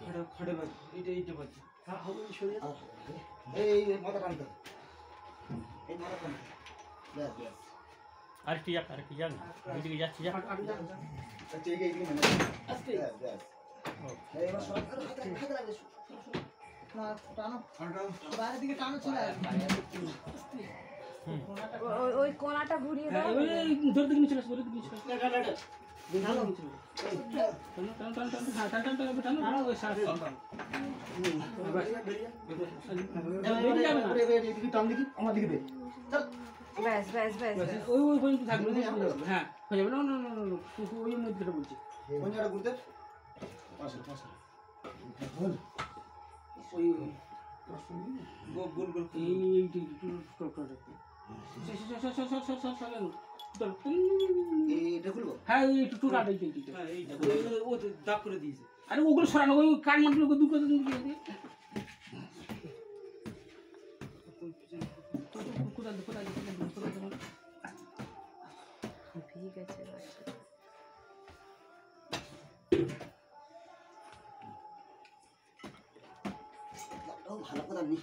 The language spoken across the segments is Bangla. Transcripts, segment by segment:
खड़े बाज इटे बाज हां हो गई छोड़ ए माथा टानते এই মাথা টানতে ব্যাস ব্যাস আরেকটি যাক এদিকে যাচ্ছি যা আচ্ছা এইদিকে মানে আস্তে ব্যাস ব্যাস এই এবার সব হাতে লাগে না টানো বাইরের দিকে টানো ছিল ওই কোণাটা ঘুরিয়ে দাও ওই ধরে দিকে নিচে ধরে দিকে নিচে টানো টানো ওই সাথে এদিকে টান দিকে আমার দিকে দে চল ব্যাস ব্যাস ব্যাস ওই পর্যন্ত থাকবে হ্যাঁ হয়ে যাবে না ওই মধ্যেটা বলছি কোন জায়গাটা ঘুরতে পাশে বল ওই গোল গোল এই এটা খুলবো হ্যাঁ এই একটু টুটা এইটা ও দাগ করে দিয়েছে আরে ওগুলো সরানো ওই কান মানগুলো দূর করে দিন ঠিক আছে ভালো কথা নি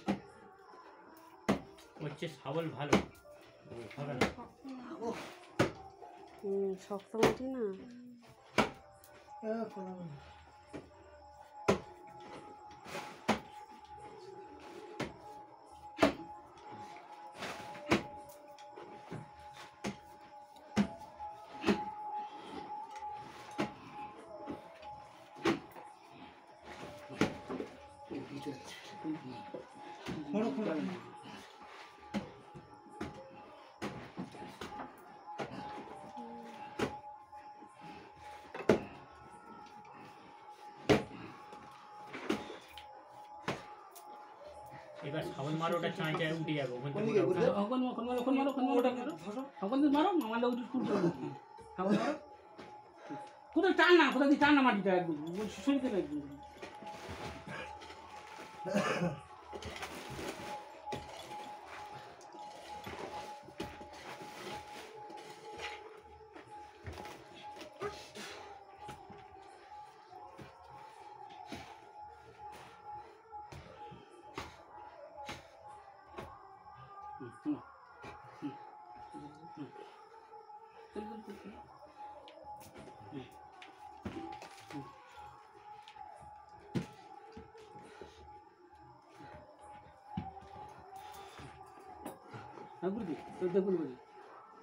হচ্ছে শাবল ভালো হবে না শক্ত মাটি না এবার শাবল মারো ওটা চাঁচায় উঠে যাবে ওখান থেকে কোথায় টান না কোথায় টান না মাটিটা একদম শরীরে একদম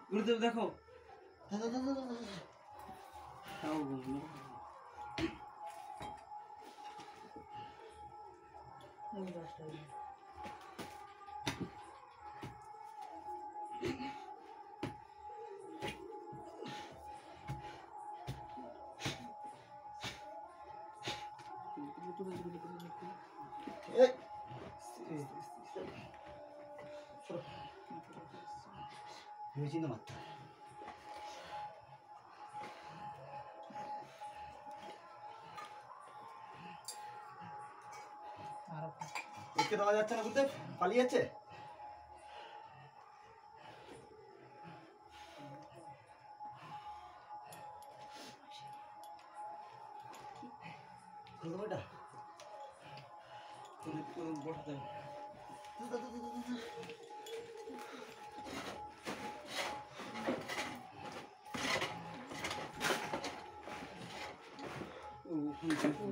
গুরুদেব দেখো চিন্তা মাত্র দেখতে দেওয়া যাচ্ছে না বুঝতে পালিয়ে যাচ্ছে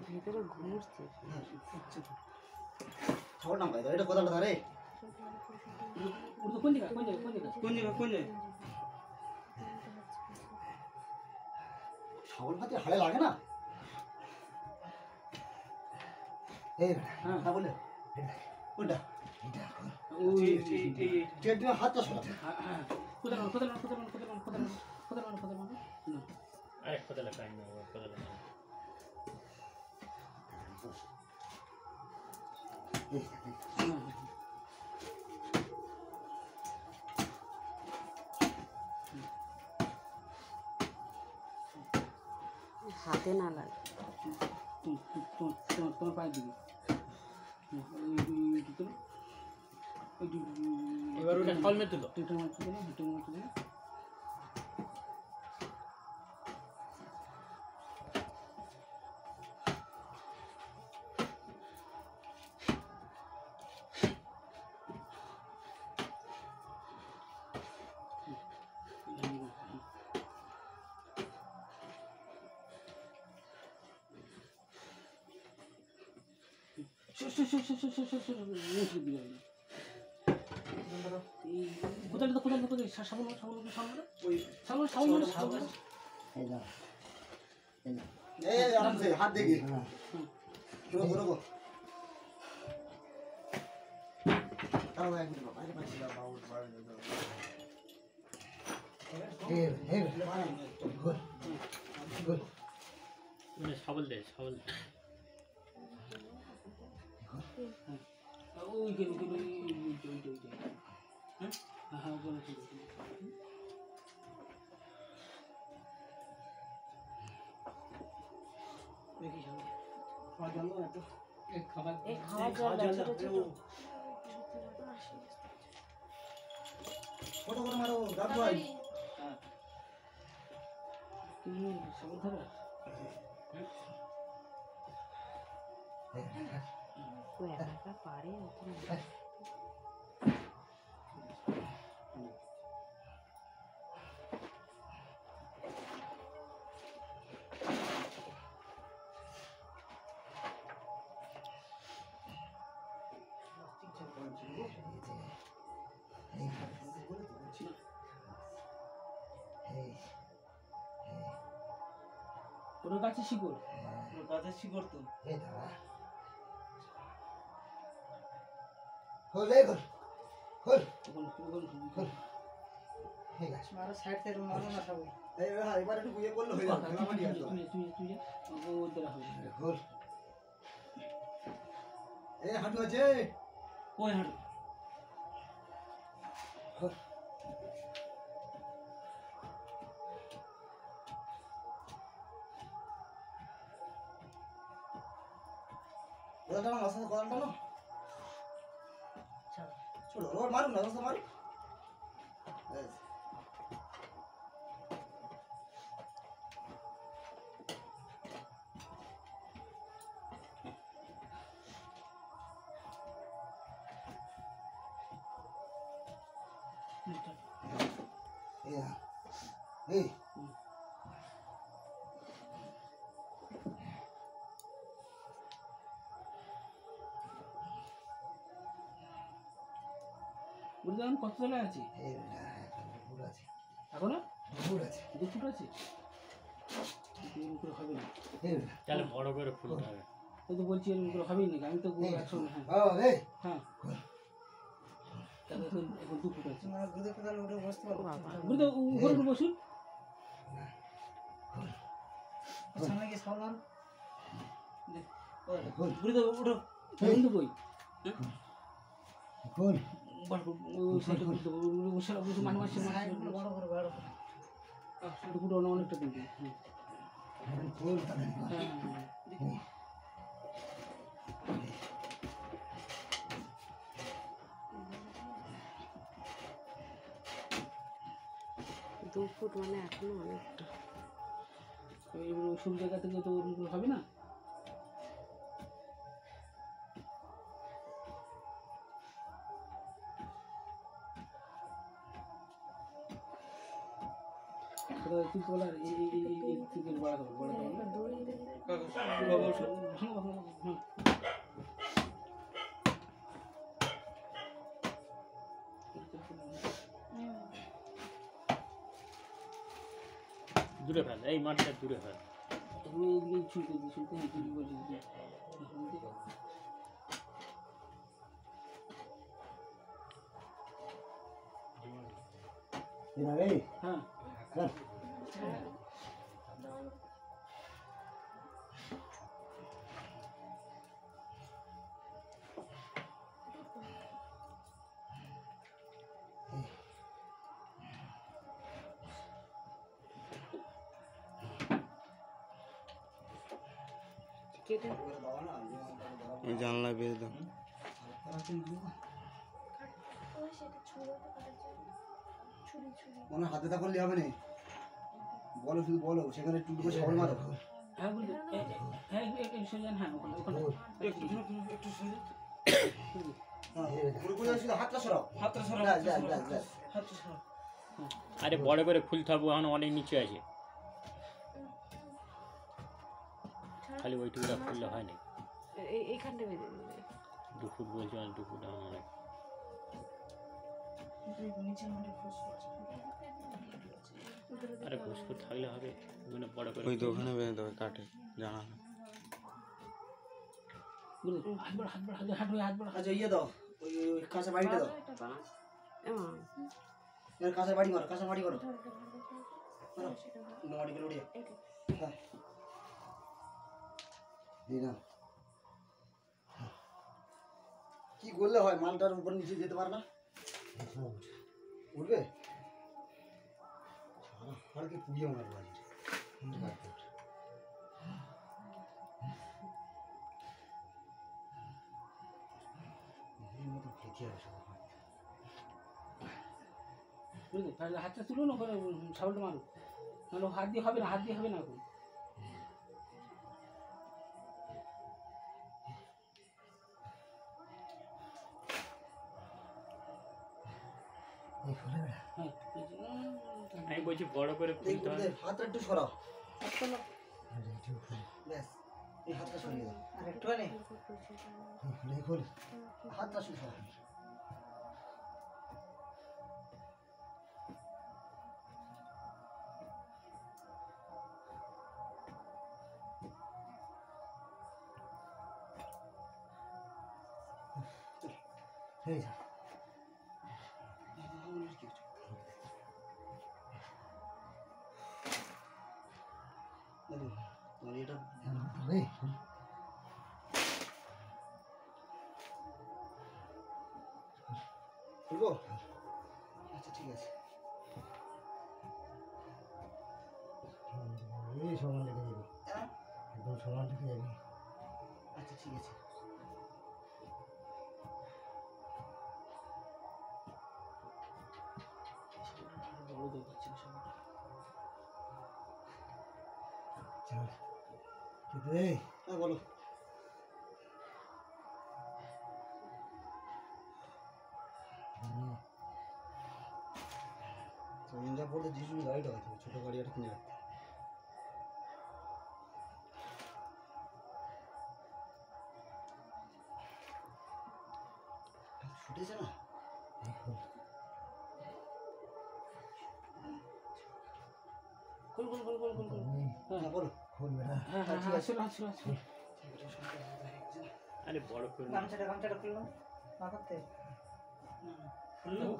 ভিতরে ঘুরছে ছাগল নাম এটা কোথাটা ধরে কোন জায়গা ছাগল ভাতে হাড়ে লাগে না এই না বলে কোনটা তুমি হাতটা সরা হাতে না লাগে তোমার পায়ে দিবি এবার ওটা কলমে তুলো কোথায় সাবল ওই সাবল এই না এই আরামসে হাত দেখি রোগো রোগো তাও একদম বাইরে পাচ্ছি না বাউট বাইরে দাও হে গুড গুড মানে শাবল দে শাবল ওই গেল হ্যাঁ হ্যাঁ বলো দেখি খাওয়া জল একটু এই খাওয়ার জল ছোট ছোট ফটো করে মারো দাদু ভাই তুমি সাবল ধরো ও একা একা পারে ওর কাছে শিকড় ওর কাছে শিকড় তো এই দাঁড়া হলে গো হল হল হে গাছ মারা সাইড থেকে মারো না সব এই এবারে একটু বুঝে বললে হয়ে যাবে আমার দিকে আসো তুই ও ওদের হবে হল এই হাঁটু আছে ওই হাঁটু হল কোদালটা না মাথা কোদালটা না ছোড়ো রোড মারুন না রাস্তা মারুন এই ওর যেমন কত চলে আছে এখনো 2 ফুট আছে এরকম করে হবে না তাহলে বড় করে ফুলতে হবে তুই তো বলছি এরকম করে হবেই না আমি তো একশো হ্যাঁ হ্যাঁ তাহলে এখন 2 ফুট আছে ঘুরে তো উপরে বসুন সামনে গিয়ে সাবধান ঘুরে তো ওঠো কিন্তু বই কোন অনেকটা কিন্তু দু ফুট মানে এখনো অনেকটা সব জায়গা থেকে তো হবে না দূরে ফেল এই মাঠটা দূরে ফেল হ্যাঁ কেটে জানলা বেঁধে দাও মনে হাতে তা করলে হবে না বলো শুধু বলো সেখানে টুকরো সবল মারো হ্যাঁ বলছি হ্যাঁ একটু সোজা হ্যাঁ ওখানে একটু সোজা পুরোপুরি শুধু হাতটা সরাও হাতটা সরাও হাতটা সরাও আরে বড় করে ফুলতে হবে এখন অনেক নিচে আছে খালি ওইটুকুটা ফুললে হয় না এইখানটা বেঁধে দেবে 2 ফুট বলছে, 2 ফুট আমার আরে ঘুষখোর থাকলে হবে, ওখানে বড় করে ওই তো ওখানে বেঁধে দেবে কাঠে জানা গুরু হাত বাড়া হাত বাড়া আচ্ছা ইয়ে দাও, ওই ওই কাঁচা বাড়িটা দাও, এটা বানা এমন এর কাঁচা বাড়ি করো, কাঁচা বাড়ি করো, মাটি করে উড়িয়ে হ্যাঁ এই না কি করলে হয়, মালটার উপর নিচে যেতে পারে না, উঠবে আর কি পুড়িয়ে মারবো আজ বুঝলি তাহলে হাতটা তুলুন ওখানে সাবলটা মারুন, নাহলে হাত দিয়ে হবে না, হাত দিয়ে হবে না এখন। হ্যাঁ আমি বলছি বড় করে খুলতে হবে। হাতটা একটু সরাও, হাতটা ব্যাস এই হাতটা সরিয়ে দাও, আর একটু নেই খোল হাতটা শুধু সরাও, এই যা তোমার এটা খুলবো, আচ্ছা ঠিক আছে, এই সমান লেগে যাবে, একদম সমান লেগে যাবে, আচ্ছা ঠিক আছে, বড় দরকার ছিল সব। হ্যাঁ বলো, ইন্ডিয়া পড়তে যিশু গাড়িটা আছে, ছোট গাড়ি একটা কিনে রাখতে ফুটেছে না, খুল খুল খুল খুল খুল খুল। হ্যাঁ বলো, খুলবে না, হ্যাঁ হ্যাঁ ঠিক হ্যাঁ আছে, আসুন আসুন আসুন। আরে বড় করে গামছাটা খুললো মাথাতে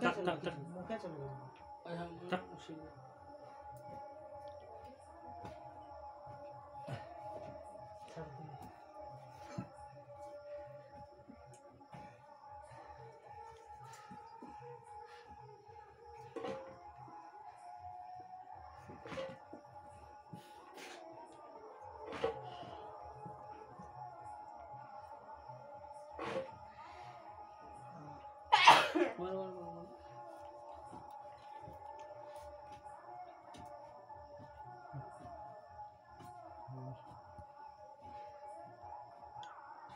থাক থাক থাক মুখে চলে গেল। থাক। মারো মারো মারো মারো।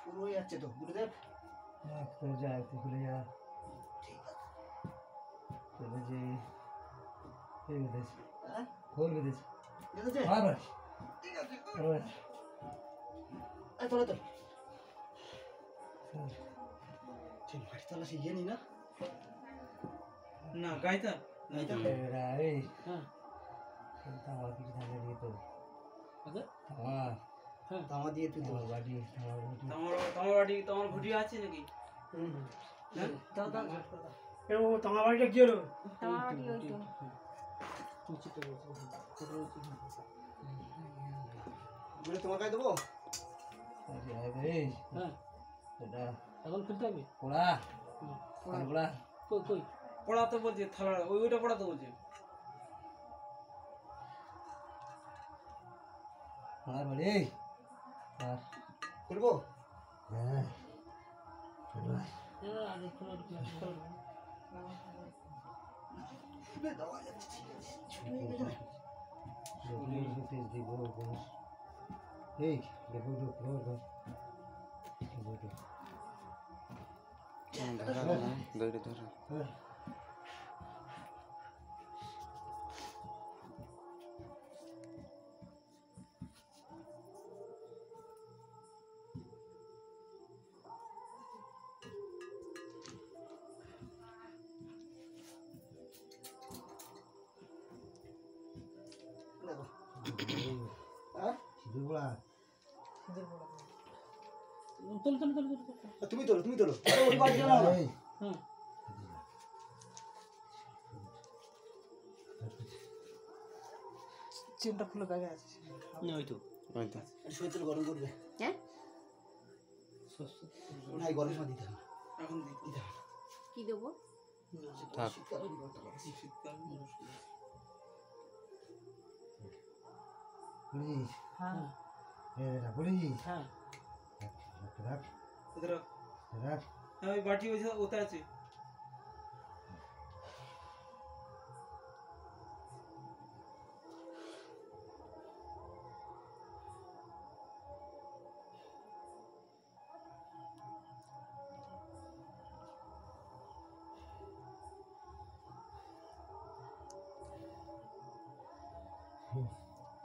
শুরু হয়ে যাচ্ছে তো গুরুদেব, খুলে যা একটু খুলে যা ঠিক আছে, চলে যে এই বেঁধেছে হ্যাঁ খোল বেঁধেছে বেঁধেছে, আবার ঠিক আছে, আবার এই তোলে তো ঠিক মাটি তলা শিখিয়ে নি না, না গাইতা গাইতা এরা এই হ্যাঁ তামার কিছু থাকে নিয়ে তো আচ্ছা তামার হ্যাঁ তামা দিয়ে তুই তো তামার বাড়ি তামার বাড়ি তোমার বাড়ি তোমার ঘুটি আছে নাকি? হ্যাঁ দাও দাও তোমার বাড়িটা কি হলো? তোমার বাড়ি ওই তো বলে তোমার গায়ে দেবো, এই হ্যাঁ এটা এখন খুলতে হবে। পোড়া পোড়া কই কই পড়াতে বলছে থালা ওইটা পড়াতে বলছে। আমার বাড়ি আর খুলবো, হ্যাঁ খুলে দেওয়া যাচ্ছে, ঠিক আছে, ছুটি হয়ে গেছে না, দিব এই দেখো তো ধরা দৌড়ে ধরে হ্যাঁ সিঁদুর বড়া তোলো তোলো তোলো তোলো তুমি তোলো ওই বাড়ি জানা এই হ্যাঁ চেনটা খুলে ব্যাগে আছে ওই তো ওই তো শরীর গরম করবে হ্যাঁ না এই গরমের সময় দিতে হবে এখন দিতে হবে কি দেবো থাক শীতকালে দিতে হবে। পুলিশ হ্যাঁ এটা পুলিশ হ্যাঁ রাখ ওদের রাখ ওই বাটি ওতে আছে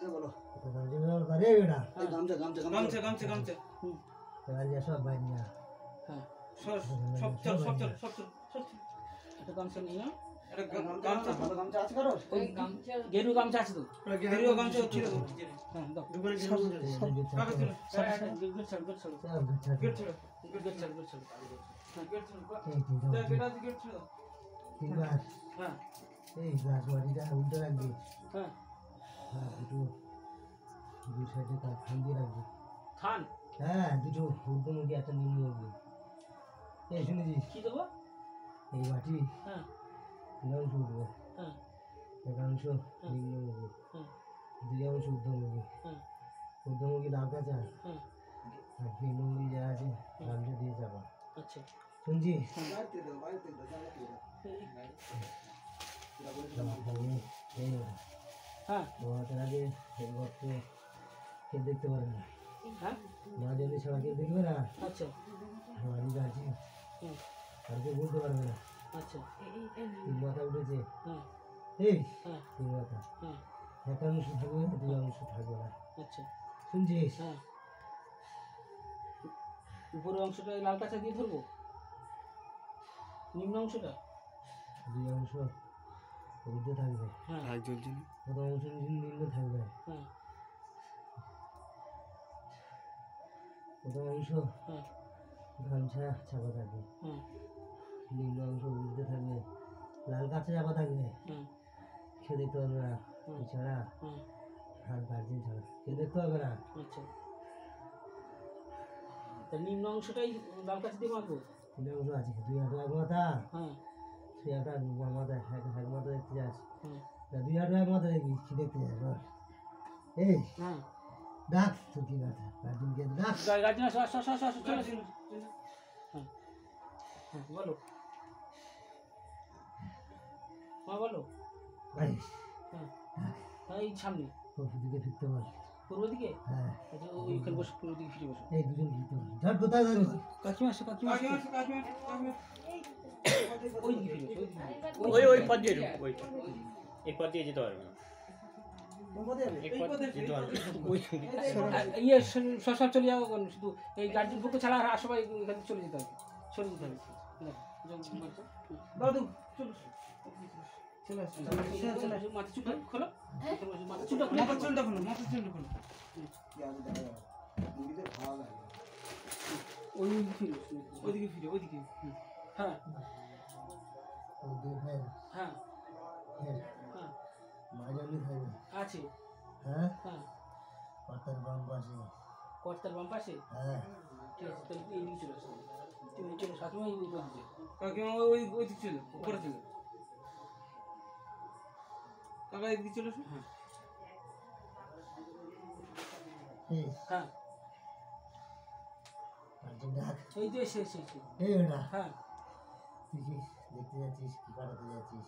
এই বলো তো গাঞ্জা ব্যবহার করে বেটা এই গামছা গামছা গামছা গামছা গামছা গামছা গাঞ্জা সব বাইরে না হ্যাঁ সব সব চল সব চল সব চল সব চল একটা গামছা নিয়ে নাও এটা গামছা ভালো গামছা আছে কারো ওই গেরু গামছা আছে তো গেরুয়া গামছা ছিল হ্যাঁ দাও কাকে ছিল গেট ছাড়ো গেট ছাড়ো গেট ছিল গেট ছাড়ো গেট ছাড়ো হ্যাঁ গেট ছিল গেট আছে গেট ছিল তিনবার হ্ঁ এই গ্লাস বাড়িটা উল্টে রাখবি হ্যাঁ দুটো দুই সাইডে তার খান দিয়ে রাখবি খান হ্যাঁ দুটো ঊর্ধ্বমুখী একটা নিম্নমুখী এই শুনেছিস কি দেবো এই বাটি হ্যাঁ তিন অংশ উঠবে হ্যাঁ এক অংশ নিম্নমুখী হ্যাঁ দুই অংশ ঊর্ধ্বমুখী হ্যাঁ ঊর্ধ্বমুখী লাভ কাঁচা হ্যাঁ আর নিম্নমুখী যা আছে গামছা দিয়ে চাপা আচ্ছা শুনছিস বাড়িতে দাও বাড়িতে দাও জানাতে দাও এই ওটা হ্যাঁ তোমাদের আগে এই গর্ত কেউ দেখতে পারে না হ্যাঁ মা যদি ছাড়া কেউ দেখবে না আচ্ছা বাড়িতে আছে হুম আর কেউ বলতে পারবে না আচ্ছা তিন মাথা উঠেছে হ্যাঁ এই হ্যাঁ তিন মাথা হ্যাঁ একটা অংশ থাকবে দুই অংশ থাকবে না আচ্ছা শুনছিস হ্যাঁ উপরের অংশটা এই লাল কাঁচা দিয়ে ধরবো নিম্ন অংশটা দুই অংশ ঊর্ধ্বে থাকবে হ্যাঁ লাইট জ্বলছে না প্রথম অংশ নিম্ন থাকবে হ্যাঁ প্রথম অংশ হ্যাঁ গামছা চাপা থাকবে হ্যাঁ নিম্ন অংশ ঊর্ধ্বে থাকবে লাল কাঁচা চাপা থাকবে হ্যাঁ কেউ দেখতে পারবে না এছাড়া হ্যাঁ হাত গার্জেন ছাড়া কেউ দেখতে পারবে না আচ্ছা তা নিম্ন অংশটাই লাল কাঁচা দিয়ে মাখবো তিন অংশ আছে দুই হাঁটু এক মাথা হ্যাঁ তুই একটা মাথা এক মাথা দেখতে যাস হ্যাঁ তা দুই হাঁটু এক মাথা দেখবি কি দেখতে যাস বল এই হ্যাঁ ডাক তোর কি কথা গার্জেনকে ডাক গার্জেন আসো আসো আসো আসো আসো চলে আসো হ্যাঁ হ্যাঁ বলো মা বলো ভাই হ্যাঁ হ্যাঁ এই সামনে পরশু দিকে ফিরতে বল পূর্ব দিকে হ্যাঁ আচ্ছা ওইখানে বসে পূর্ব দিকে ফিরে বসো এই দুজন ফিরতে বল ঝট কোথায় ধরো কাকিমা আসো কাকিমা আসো কাকিমা ওই দিকে ফিরে ওই দিকে ওই ওই পথ দিয়ে ঢুক, ওই পথ। এই পথ দিয়ে যেতে পারবে না কোন পথে যাবে এই পথ যেতে পারবে না। ওই ইয়ে সব সব চলে যাবো শুধু এই গার্জেন পক্ষ ছাড়া আর সবাই এখান থেকে চলে যেতে হবে চলে যেতে হবে দাদু চলো চলে আসো মাথা চুলটা খোলো মাথা চুলটা খোলো মাথা চুলটা খোলো মাথা চুলটা খোলো কি আছে দেখা যাবে মুড়িতে ভালো লাগে ওই দিকে ফিরে ওইদিকে ফিরে ওইদিকে হ্যাঁ ওদের ফের হ্যাঁ ফের হ্যাঁ মাঝালি থাকবে আছে হ্যাঁ হ্যাঁ পাতার বাম পাশে কর্তার বাম পাশে হ্যাঁ ঠিক আছে তাহলে তুই এদিকে চলে আসো তুমি চলে সাথে এই উপর দিকে কাকিমা ওই ওইদিকে ছিল উপরে ছিল কাকা এদিকে চলে এসো হ্যাঁ এই হ্যাঁ গার্জেন ডাক এই যে এসে এসে এসে এই বেটা হ্যাঁ তুই কি দেখতে যাচ্ছিস কি কাটাতে যাচ্ছিস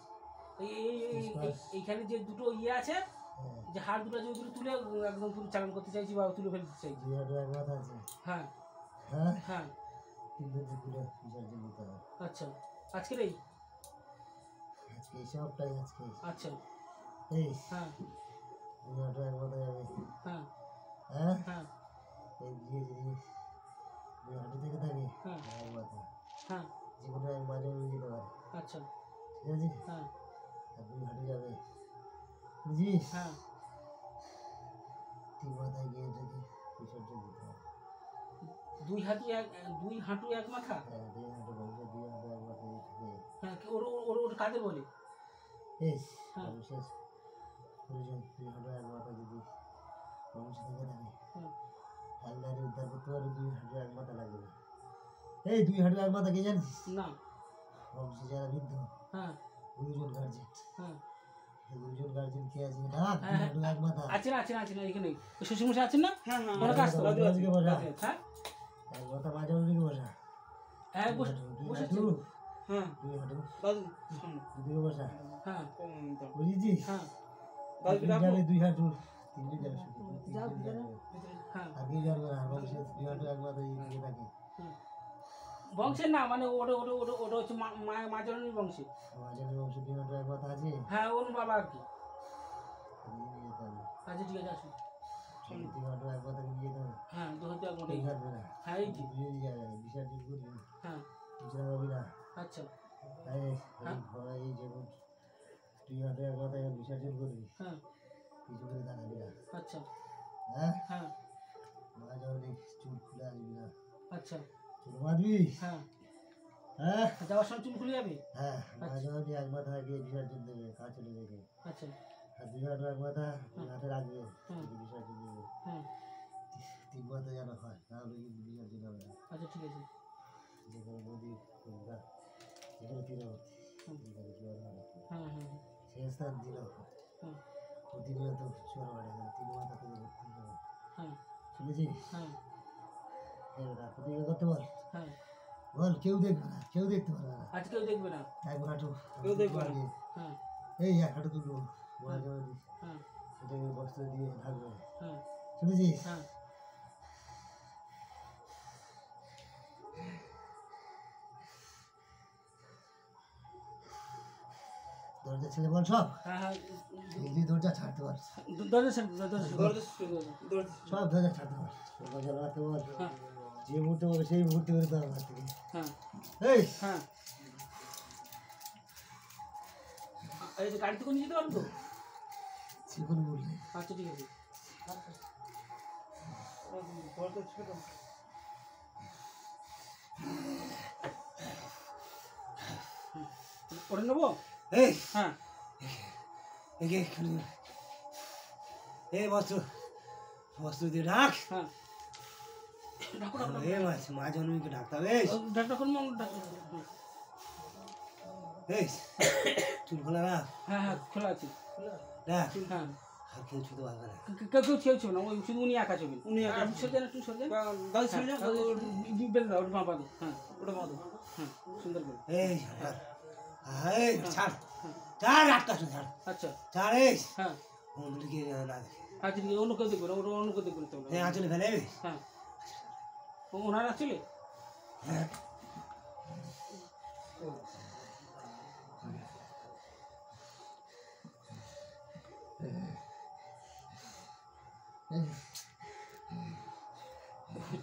এইখানে যে দুটো ইয়ে আছে হ্যাঁ যে হাড় দুটো যে ওইগুলো তুলে একদম পুরো চালান করতে চাইছি বা তুলে ফেলতে চাইছি দুই হাঁটু এক মাথা আছে হ্যাঁ হ্যাঁ হ্যাঁ তিনটে পুরো বিসর্জন দিতে হবে আচ্ছা আজকের এই আজকে এই সবটাই আজকে আচ্ছা এই হ্যাঁ দুই হাঁটু এক মাথা যাবে হ্যাঁ হ্যাঁ হ্যাঁ এই দিয়ে যদি দুই হাঁটু থেকে থাকে হ্যাঁ এক মাথা হ্যাঁ যে কোনো এক মাঝে যেতে পারে আচ্ছা ঠিক আছে হ্যাঁ আর দুই হাঁটু যাবে বুঝিস হ্যাঁ দুই হাঁটু এক মাথা। হ্যাঁ, দুই হাঁটু বংশ, দুই হাঁটু এক মাথা এই থাকে। হ্যাঁ ওর ওর ওর কাদের বলে? বেশ, হ্যাঁ। সর্বশেষ প্রয়োজন দুই হাঁটু এক মাথা যদি বংশ থেকে থাকে, হুম। হালদারি উদ্ধার করতে পারবে, দুই হাঁটু এক মাথা লাগবে। এই দুই হাঁটু এক মাথা কে জানিস? না। বংশে যারা বৃদ্ধ, হ্যাঁ গুরুজন গার্জেন, হ্যাঁ এই গুরুজন গার্জেন কে আছে? ডাক, দুই হ্যাঁ, হাঁটু এক মাথা। আছেন না এখানে শ্বশুরমশাই আছেন না? হ্যাঁ হ্যাঁ ওনার কাছে তো? মাঝে ওদিকে বসা, হ্যাঁ এক মাথা মাঝে ওদিকে বসা। হ্যাঁ দুই হাঁটু, দুই বসেছে। হাঁটু, হ্যাঁ দুই হাঁটু, দাদু সামনে দুদিকে বসা। হ্যাঁ বুঝেছিস? হ্যাঁ দাদু তিন যাবে দুই হাঁটু, তিনটে যাবে শুধু, তিনটে যাবে। হ্যাঁ আর কি যাবে না, বংশে দুই হাঁটু এক মাথা এই থাকে। বংশের না মানে ওটা হচ্ছে মা জননীর বংশে। মাঝারি বংশ দুই হাঁটু এক মাথা আছে, হ্যাঁ ওর বাবা আর কি। নিয়ে যেতে হবে। আচ্ছা ঠিক আছে আসুন। দুই হাঁটু এক মাথা নিয়ে যেতে হবে। হ্যাঁ দু হাতে এক এই মোটাই। ঘাটবে না, হ্যাঁ এই যে। দুই জায়গায় বিসর্জন করবি, হ্যাঁ পিছনে যাবি না। আচ্ছা তাই হ্যাঁ। এই যেমন দুই হাঁটু এক মাথা এবার বিসর্জন করবি, হ্যাঁ পিছু করে দাঁড়াবি না। আচ্ছা হ্যাঁ, হ্যাঁ মাঝে অনেক চুল খুলে আসবি না, আচ্ছা চুল বাঁধবি। হ্যাঁ হ্যাঁ যাওয়ার সময় চুল খুলে যাবে? হ্যাঁ, মাঝে মাঝে এক মাথা গিয়ে বিসর্জন দেবে কাঁচলে রেখে। আচ্ছা আর দুই হাঁটু এক মাথা হাতে রাখবে, হুম। বিসর্জন দেবে। হ্যাঁ তিন মাথা যেন হয়, তাহলে কিন্তু বিসর্জন হবে না। আচ্ছা ঠিক আছে। যেখানে নদী, গঙ্গা, যেখানে তীরবর্তী, হুম। যেখানে জোয়ার ভাটা, হ্যাঁ হ্যাঁ সেই স্থান দিল হ্যাঁ প্রতিনিয়ত জোয়ার ভাটা, এখানে তিন মাথা থেকে ভর্তি হবে। হ্যাঁ শুনেছিস? হ্যাঁ এবার প্রতিজ্ঞা করতে বল, হ্যাঁ বল কেউ দেখবে না, কেউ দেখতে পারবে না। আজ কেউ দেখবে না। এক হাঁটু কেউ দেখবে না। দিয়ে, হ্যাঁ এই এক হাঁটু তুলবো, মাঝে মাঝে হ্যাঁ এটাকে বস্ত্র দিয়ে ঢাকবে। হ্যাঁ শুনেছিস? হ্যাঁ দরজা ছেলে বল সব, হ্যাঁ হ্যাঁ এই দরজা ছাড়তে বল, দরজা সাইড দরজা সাইড। দরজা সব দরজা ছাড়তে বল, দরজা লাগাতে বল। হ্যাঁ যে মুহূর্তে বলবে সেই মুহূর্তে বেরোতে হবে ঘর থেকে। হ্যাঁ এই হ্যাঁ এই যে গাড়িতে করে যেতে পারবো তো? সে কোনো বললে আচ্ছা ঠিক আছে। দরজা ছোট ওটা নেবো? এই হ্যাঁ একে এই বস্ত্র বস্ত্র দিয়ে ঢাক। হ্যাঁ ডাকো ডাকো এই মা জন্মীকে ঢাকতে হবে। ডাক্তার কোন ডাক্তার? এই চুল খোলা রাখ, হ্যাঁ হ্যাঁ খোলা আছে। রাখ, হ্যাঁ আর কেউ ছুতে পারবে না। কেউ খেয়েছো না, ওই শুধু উনি একা ছবেন। উনি একা। আর সরে যান একটু সরে যান। দাদু ছেড়ে যাও দাদু বেঁধে দাও ওটা বাঁধো। হ্যাঁ ওটা বাঁধো। হ্যাঁ সুন্দর করে। এই এই ছাড় ছাড়, আটটা ছাড় আচ্ছা ছাড়। এই হ্যাঁ বন্ধুকে না দেখে আচ্ছা ঠিক আছে, অন্য কেউ দেখবে না, ওটা অন্য কেউ দেখবে না তাহলে। এই আঁচলে ফেলে হ্যাঁ ওনারা চলে। হ্যাঁ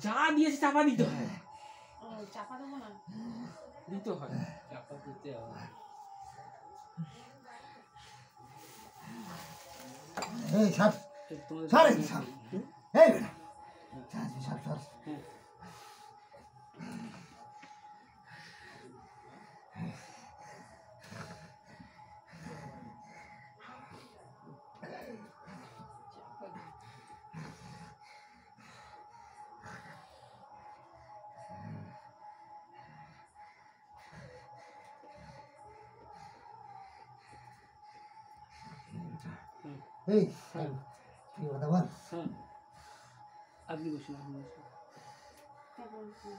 যা দিয়েছে চাপা দিতে হয়। চাপা দেবো না। দিতে হয়। চাপা দিতে হবে এই ছাড় তোমাদের ছাড় এই ছাড়, এই বেটা ছাড় ছাড় ছাড়। হ্যাঁ এই কি কথা বল, হ্যাঁ আপনি বসুন আপনি বসুন।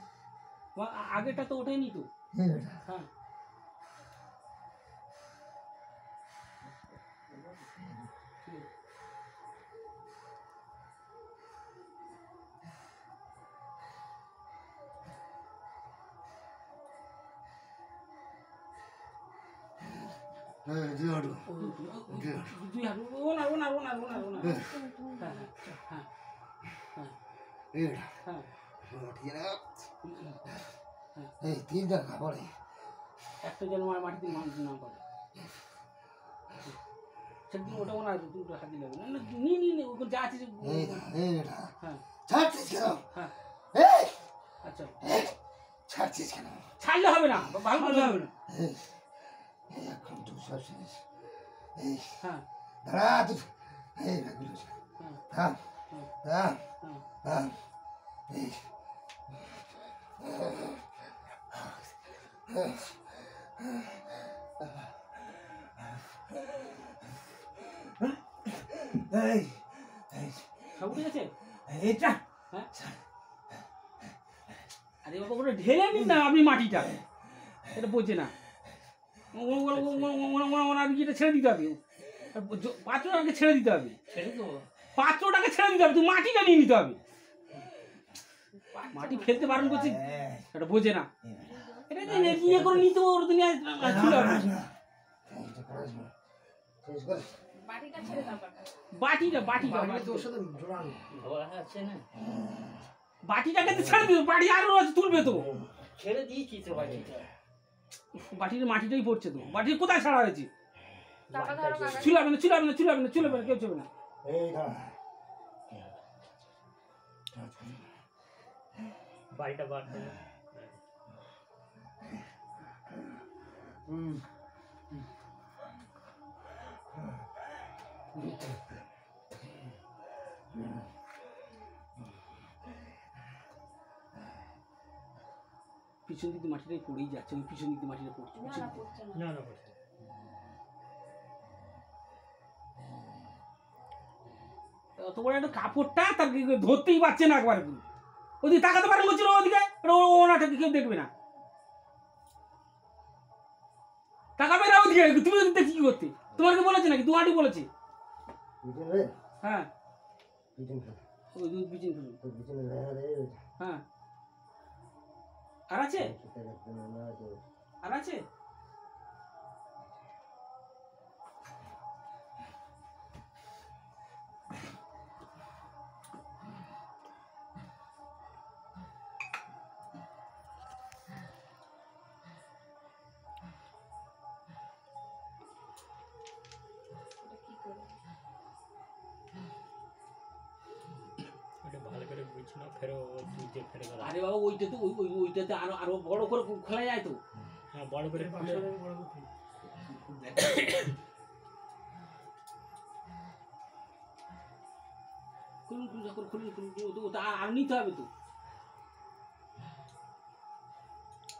আগেটা তো ওঠেনি তো। এই বেটা হ্যাঁ হ্যাঁ দুই হাঁটু দুই হাত ওনার ওনার ওনার ওনার ওনার। হ্যাঁ হ্যাঁ হ্যাঁ হ্যাঁ এই বেটা হ্যাঁ ঠিক আছে। এই তিন জায়গা পড়ে একটা যেন মাটিতে মানুষ না করে সেদিন ওটা ওনার দুটো হাত দিলে হবে না। নিয়ে নিয়ে ওখানে যা আছে এই বেটা হ্যাঁ ছাড়ছিস কেন? হ্যাঁ এই আচ্ছা ছাড়ছিস কেন? ছাড়লে হবে না, ভালো করে হবে না। এই এখন তুই সব শেষ। এই হ্যাঁ দাঁড়া তুই। এই ভাগিল থাম থাম থাম। এই এই এই সব ঠিক আছে? এইটা হ্যাঁ আরে বাবা ওটা ঢেলে নিন না আপনি মাটিটা, এটা বোঝে না। ওনার ইয়েটা ছেড়ে দিতে হবে, পাত্রটাকে ছেড়ে দিতে হবে, পাত্রটাকে ছেড়ে দিতে হবে, তুই মাটিটা নিয়ে নিতে হবে। মাটি ফেলতে বারণ করছি, এটা বোঝে না। এটা ইয়ে করে নিতে ওর দুনিয়া ছিল। শেষ করে বাটিটা ছেড়ে দাও কাকা। বাটিটা বাটিটা তোর সাথে জোড়ানো ওরা আছে না, বাটিটাকে তো ছেড়ে দিবে, বাটি আরো তুলবে তো। ছেড়ে দিয়েছি তো বাড়িটা। বাটির মাটিটাই পড়ছে তো, বাটি কোথায় ছাড়া হয়েছে? চাপা ধরো কাকা। চুলাবে না চুলাবে না চুলাবে না চুলাবে না, কেউ চলবে না। এই দাঁড়া বাড়িটা বার করে পিছন দিকে মাটিটাই পড়েই যাচ্ছে, ওই পিছন দিকে মাটিটা পড়ছে। না না পড়ছে না। না না বসে অত বড় একটা কাপড়টা তার ধরতেই পারছে না একবার, ওদিকে তাকাতে পারেন বলছিল, ওদিকে ওনাটাকে কেউ দেখবে না, তাকাবে না ওদিকে। তুমি ওদিকে কি করতে, তোমার কি বলেছে নাকি? দুয়াটি বলেছে। পিছন রে হ্যাঁ পিছন ফেল ওই দুই পিছন ফেলুন। তোর পিছনে দেখা রে হ্যাঁ আর আছে সেটা দেখতে না আছে আর আছে। এটা কি করবে? ওটা ভালো করে বুঝছি না, ফেরো তুলতে ফেরে গেল। আরে বাবা ওইটা তো ওইটাতে আরো আরো বড় করে খোলা যায় তো। হ্যাঁ বড় করে খুলে খুলুন খুলুন যখন খুলুন খুলুন ওটা আর নিতে হবে তো।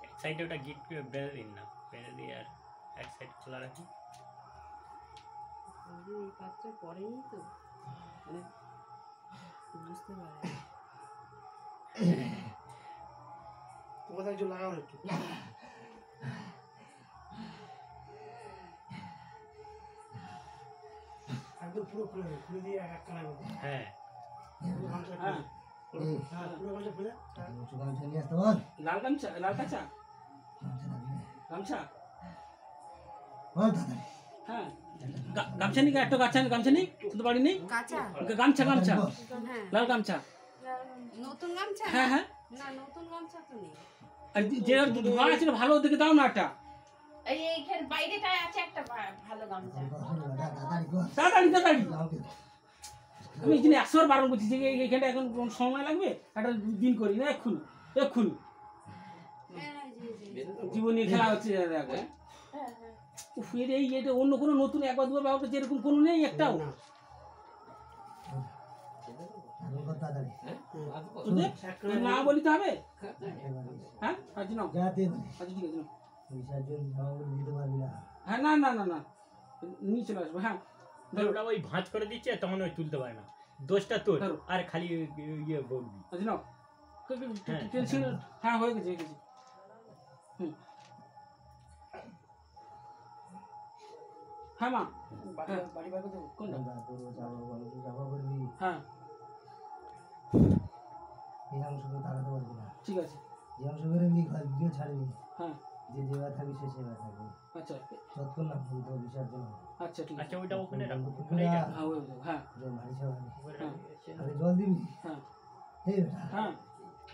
এক সাইডে ওটা গিট বেঁধে দিন না, বেঁধে দিয়ে আর এক সাইড খোলা রাখি। এই পাত্রে পড়েনি তো, মানে বুঝতে পারে। তোমাদের একটু লাগাও না একটু একদম পুরো খুলে দিয়ে এক একটা লাগাবো হ্যাঁ পুরো গামছা হ্যাঁ খুলে হ্যাঁ পুরো গামছা খুলে উঁচু গামছা নিয়ে আসতে বল লাল গামছা লাল কাঁচা গামছা লাগবে গামছা। বল দাদা হ্যাঁ গামছা নিয়ে একটা গামছা নেই শুধু বাড়ি নেই। কাঁচা গামছা গামছা হ্যাঁ লাল গামছা। নতুন গামছা হ্যাঁ হ্যাঁ না নতুন গামছা তো নেই আর যে ধোয়া আছে ভালো দেখে দাও না একটা। এই এইখানে বাইরেটায় আছে একটা ভালো গামছা। দাদারি কর তাড়াতাড়ি তাড়াতাড়ি। লাউকে আমি এই জন্য 100 বার বারণ করছি যে এইখানটা এখন কোন সময় লাগবে, একটা দিন করি না এক্ষুনি এক্ষুনি। হ্যাঁ জি জি জীবন নিয়ে খেলা হচ্ছে দেখো। হ্যাঁ হ্যাঁ উফ, এই এটা অন্য কোনো নতুন একবার দুবার ব্যবহার করছে এরকম কোনো নেই একটাও। আমি কর দাদারি বুঝলে? না বলিতে হবে। হ্যাঁ আজ নাও যাতে বলে আচ্ছা ঠিক আছে নাও। পয়সার জন্য ঝামেলা দিতে পারবি না হ্যাঁ না না না না নিয়ে চলে আসবো। হ্যাঁ ধরো ওটা ওই ভাঁজ করে দিচ্ছে তখন ওই তুলতে পারে না, দোষটা তোর। ধরো। আর খালি ইয়ে বলবি আচ্ছা নাও হ্যাঁ। পেন্সিল। হ্যাঁ হয়ে গেছে হয়ে গেছে। হুম হ্যাঁ মা হ্যাঁ বাড়ি বার করতে কোনটা? যাবো করবি হ্যাঁ এই অংশ তো তাকাতে পারবি না ঠিক আছে। যে অংশ বেরোবি ভিডিও ছাড়বি হ্যাঁ যে যেভাবে থাকবি সে সেভাবে থাকবি আচ্ছা যতক্ষণ না ভুলতে বিসর্জন হবে আচ্ছা ঠিক আছে। আচ্ছা ওইটা ওখানে রাখো, বন্ধু ওখানেই খুলে রাখো। হ্যাঁ হয়ে গেছে। হ্যাঁ যে মারি সবাই হ্যাঁ আরে জল দিবি হ্যাঁ এই বেটা হ্যাঁ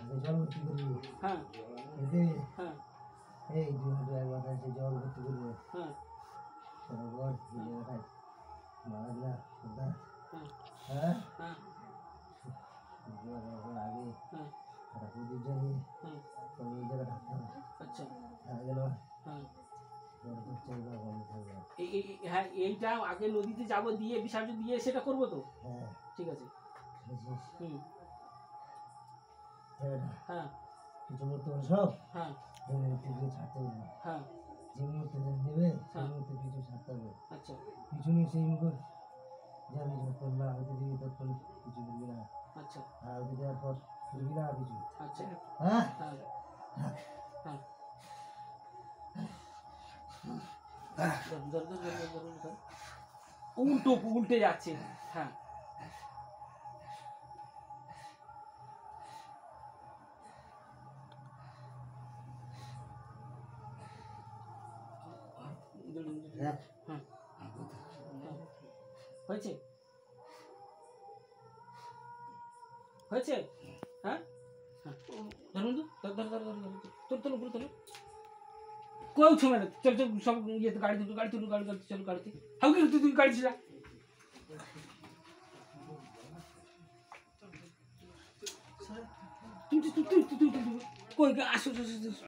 আগে জল ভর্তি করবি হ্যাঁ এতে হ্যাঁ এই দুই হাঁটু এক মাথায় যে জল ভর্তি করবে হ্যাঁ তারপর যে জায়গাটায় মারা না ওটা হ্যাঁ হ্যাঁ হ্যাঁ আগে হ্যাঁ তারা পুজোর জন্য হ্যাঁ হ্যাঁ এইটা আগে নদীতে যাবো, দিয়ে বিসর্জন দিয়ে সেটা করবো তো। হ্যাঁ ঠিক আছে। বুঝছিস? হুম। তবে না, হ্যাঁ কিছু মুহূর্ত সব হ্যাঁ এই মুহূর্তে কিছু ছাড়তে হবে না। হ্যাঁ যে মুহূর্তে দেবে সেই হ্যাঁ। মুহূর্তে কিছু ছাড়তে হবে। আচ্ছা কিছু নেই সেই মুহূর্তে যাবি যখন না হতে দিবি তখন কিছু করবি না, আচ্ছা আর হতে দেওয়ার পর করবি না কিছু। আচ্ছা হ্যাঁ হ্যাঁ হ্যাঁ ধর, ধর, ধর, ধর, ধর, ধর, ধর। উল্টে যাচ্ছে। হ্যাঁ হ্যাঁ। হ্যাঁ হয়েছে হয়েছে। হ্যাঁ হ্যাঁ ধরুন তো, ধর ধর ধর ধর ধর, তোর তোর উপরে তোর কেউ ছুঁবে না। চল চল সব ইয়েতে গাড়ি তুলো, গাড়ি তুলো, গাড়ি গাড়ি চল গাড়িতে। হাউ কি তুই গাড়ি ছিল তুই তুই তুই তুই তুই কই আসো